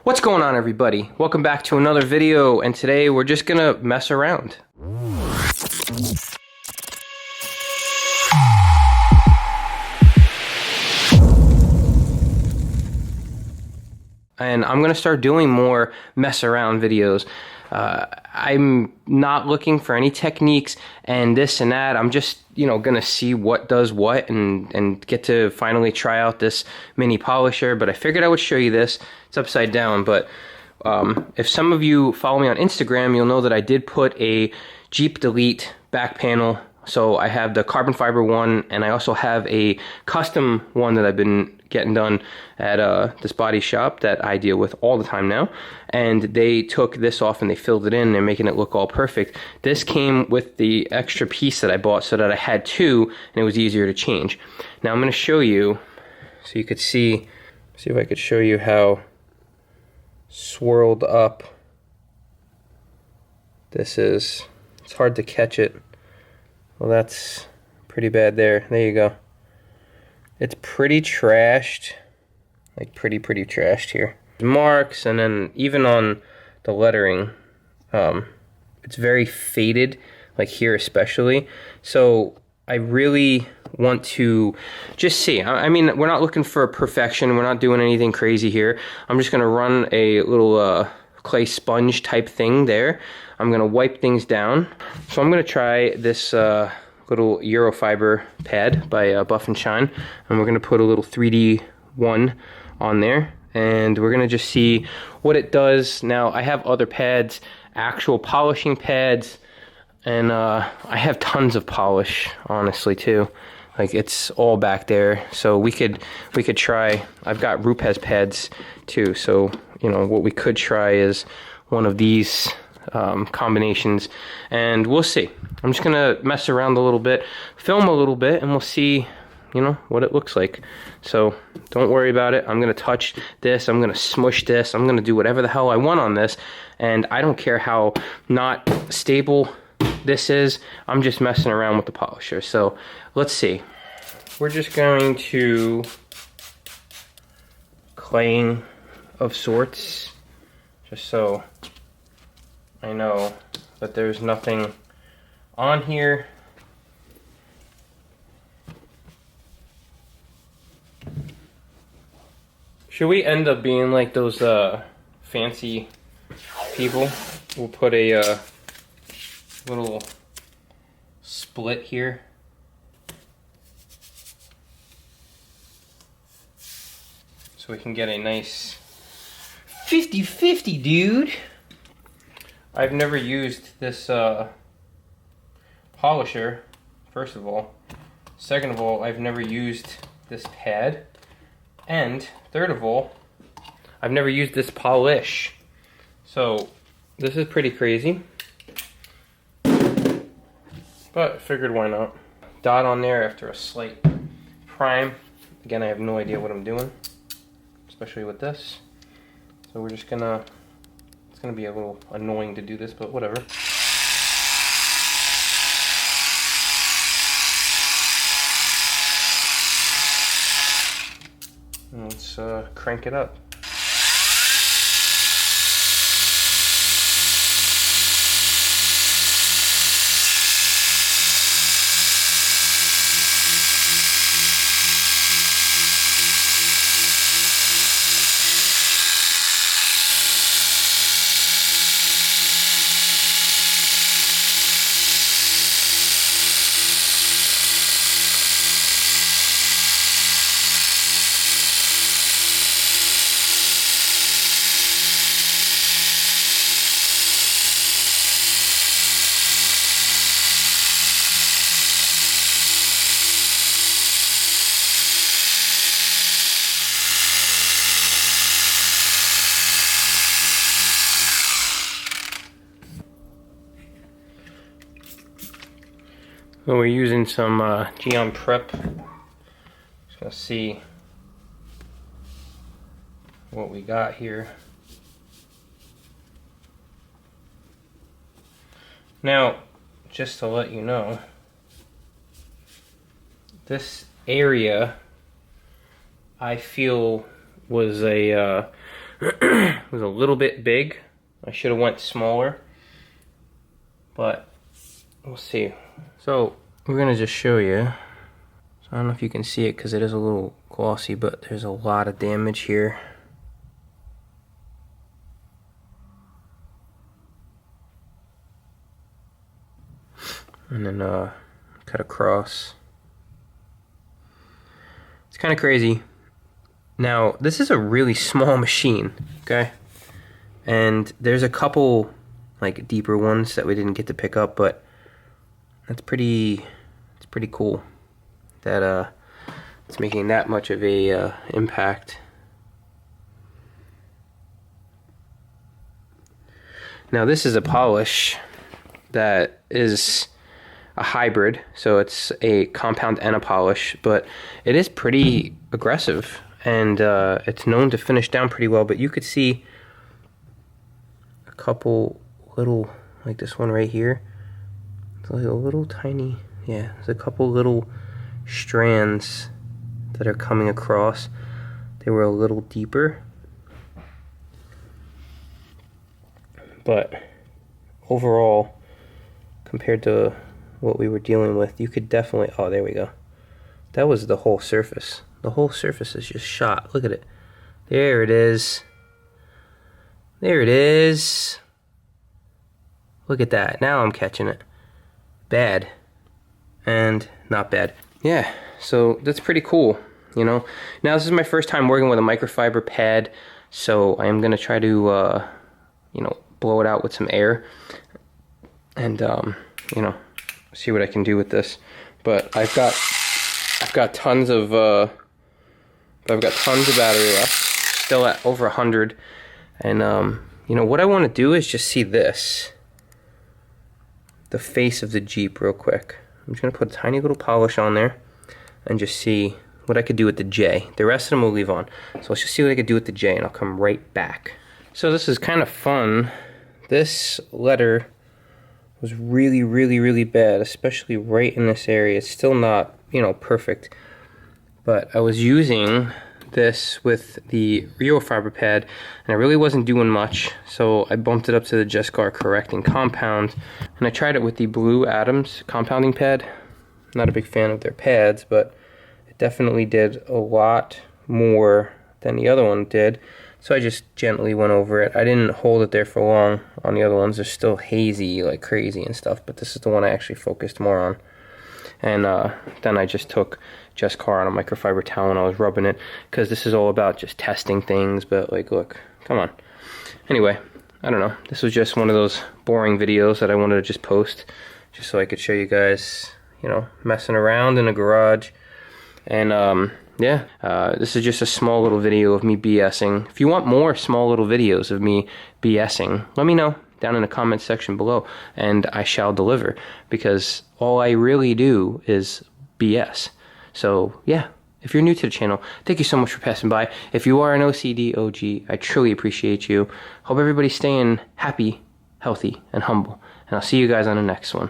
What's going on, everybody? Welcome back to another video, and today we're just gonna mess around. And I'm gonna start doing more mess around videos. I'm not looking for any techniques and this and that. I'm just, gonna see what does what and get to finally try out this mini polisher. But I figured I would show you this. It's upside down, but if some of you follow me on Instagram, you'll know that I did put a Jeep Delete back panel. So I have the carbon fiber one, and I also have a custom one that I've been getting done at this body shop that I deal with all the time now. And they took this off and they filled it in, and they're making it look all perfect. This came with the extra piece that I bought so that I had two, and it was easier to change. Now I'm going to show you, so you could see if I could show you how swirled up this is. It's hard to catch it. Well, that's pretty bad there. There you go. It's pretty trashed. Like pretty trashed here. Marks, and then even on the lettering, it's very faded, like here especially. So I really want to just see. I mean, we're not looking for perfection. We're not doing anything crazy here. I'm just going to run a little clay sponge type thing there. I'm going to wipe things down. So I'm going to try this little Eurofiber pad by Buff and Shine. And we're going to put a little 3D one on there. And we're going to just see what it does. Now, I have other pads, actual polishing pads. And I have tons of polish, honestly, too. Like, it's all back there. So we could try. I've got Rupes pads, too. So, what we could try is one of these combinations, and we'll see. I'm just gonna mess around a little bit, film a little bit, and we'll see what it looks like. So don't worry about it. I'm gonna touch this, I'm gonna smush this, I'm gonna do whatever the hell I want on this, and I don't care how not stable this is. I'm just messing around with the polisher. So let's see. We're just going to claying of sorts, just so I know that there's nothing on here. Should we end up being like those fancy people? We'll put a little split here. So we can get a nice 50-50, dude. I've never used this polisher, first of all. Second of all, I've never used this pad. And third of all, I've never used this polish. So this is pretty crazy. But I figured why not. Dot on there after a slight prime. Again, I have no idea what I'm doing, especially with this. So we're just gonna, it's gonna be a little annoying to do this, but whatever. Let's crank it up. So we're using some Geon Prep. Just gonna see what we got here. Now, just to let you know, this area I feel was a It was a little bit big. I should have went smaller, but we'll see. So we're gonna just show you. So I don't know if you can see it because it is a little glossy, but there's a lot of damage here. And then cut across. It's kind of crazy. Now, this is a really small machine, okay? And there's a couple like deeper ones that we didn't get to pick up, but it's pretty cool that it's making that much of a impact. Now, this is a polish that is a hybrid, so it's a compound and a polish, but it is pretty aggressive, and it's known to finish down pretty well. But you could see a couple little, like this one right here, it's like a little tiny, yeah, there's a couple little strands that are coming across. They were a little deeper, but overall, compared to what we were dealing with, you could definitely, oh, there we go. That was the whole surface. The whole surface is just shot. Look at it. There it is. There it is. Look at that. Now I'm catching it. Bad. And not bad. Yeah, so that's pretty cool, you know. Now this is my first time working with a microfiber pad, so I am going to try to, you know, blow it out with some air. And, you know, see what I can do with this. But I've got tons of battery left, still at over 100. And you know what I want to do is just see this, the face of the Jeep, real quick. I'm just gonna put a tiny little polish on there and just see what I could do with the J. The rest of them we'll leave on. So let's just see what I could do with the J, and I'll come right back. So this is kind of fun. This letter was really bad, especially right in this area. It's still not, you know, perfect, but I was using this with the Rio fiber pad, and I really wasn't doing much, so I bumped it up to the Jescar correcting compound, and I tried it with the Blue Adams compounding pad. Not a big fan of their pads, but it definitely did a lot more than the other one did. So I just gently went over it. I didn't hold it there for long. On the other ones, they're still hazy like crazy and stuff, but this is the one I actually focused more on. And then I just took Jescar on a microfiber towel and I was rubbing it, because this is all about just testing things. But like, look, come on. Anyway, I don't know. This was just one of those boring videos that I wanted to just post, just so I could show you guys, you know, messing around in a garage. And yeah, this is just a small little video of me BSing. If you want more small little videos of me BSing, let me know down in the comment section below, and I shall deliver, because all I really do is BS. So yeah, if you're new to the channel, thank you so much for passing by. If you are an OCD OG, I truly appreciate you. Hope everybody's staying happy, healthy, and humble, and I'll see you guys on the next one.